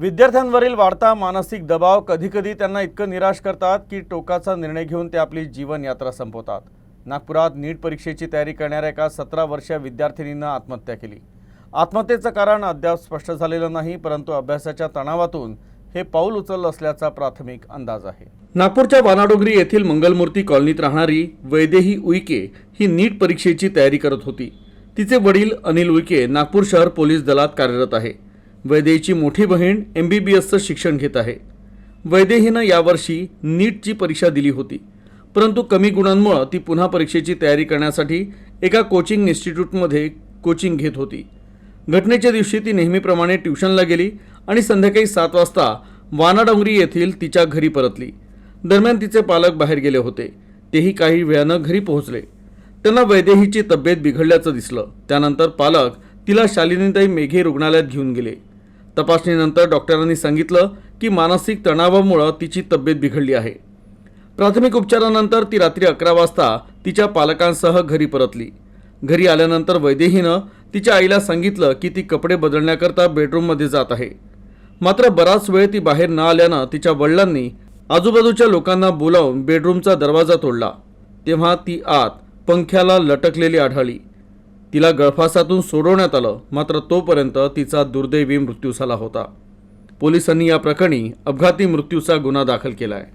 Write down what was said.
विद्यार्थ्यांवरील वाढता मानसिक दबाव कधीकधी त्यांना इतकं निराश करतात की टोकाचा निर्णय घेऊन ते आपली जीवन यात्रा संपवतात। नागपुरात नीट परीक्षेची तयारी करणाऱ्या एका 17 वर्षीय विद्यार्थिनीनं आत्महत्या केली। आत्महत्येचं कारण अद्याप स्पष्ट झालेलं नाही, परंतु अभ्यासाच्या तणावातून हे पाऊल उचललं असल्याचा प्राथमिक अंदाज आहे। नागपूरच्या वानाडोंगरी येथील मंगलमूर्ती कॉलनीत राहणारी वैदेही उईके ही नीट परीक्षेची तयारी करत होती। तिचे वडील अनिल उईके नागपूर शहर पोलीस दलात कार्यरत आहे। वैदेहीची मोठी बहीण MBBSचं शिक्षण घेत आहे। वैदेहीनं यावर्षी नीटची परीक्षा दिली होती, परंतु कमी गुणांमुळे ती पुन्हा परीक्षेची तयारी करण्यासाठी एका कोचिंग इन्स्टिट्यूटमध्ये कोचिंग घेत होती। घटनेच्या दिवशी ती नेहमीप्रमाणे ट्यूशनला गेली आणि संध्याकाळी 7 वाजता वानाडोंगरी येथील तिच्या घरी परतली। दरम्यान तिचे पालक बाहेर गेले होते, तेही काही वेळानं घरी पोहोचले। त्यांना वैदेहीची तब्येत बिघडल्याचं दिसलं। त्यानंतर पालक तिला शालिनीताई मेघे रुग्णालयात घेऊन गेले। तपासणीनंतर डॉक्टरांनी सांगितलं की मानसिक तणावामुळे तिची तब्येत बिघडली आहे। प्राथमिक उपचारानंतर ती रात्री 11 वाजता तिच्या पालकांसह घरी परतली। घरी आल्यानंतर वैदेहीनं तिच्या आईला सांगितलं की ती कपडे बदलण्याकरता बेडरूममध्ये जात आहे। मात्र बराच वेळ ती बाहेर न आल्यानं तिच्या वडिलांनी आजूबाजूच्या लोकांना बोलावून बेडरूमचा दरवाजा तोडला, तेव्हा ती आत पंख्याला लटकलेली आढळली। तिला गळफासातून सोडवण्यात आलं, मात्र तोपर्यंत तिचा दुर्दैवी मृत्यू झाला होता। पोलिसांनी या प्रकरणी अपघाती मृत्यूचा गुन्हा दाखल केला आहे।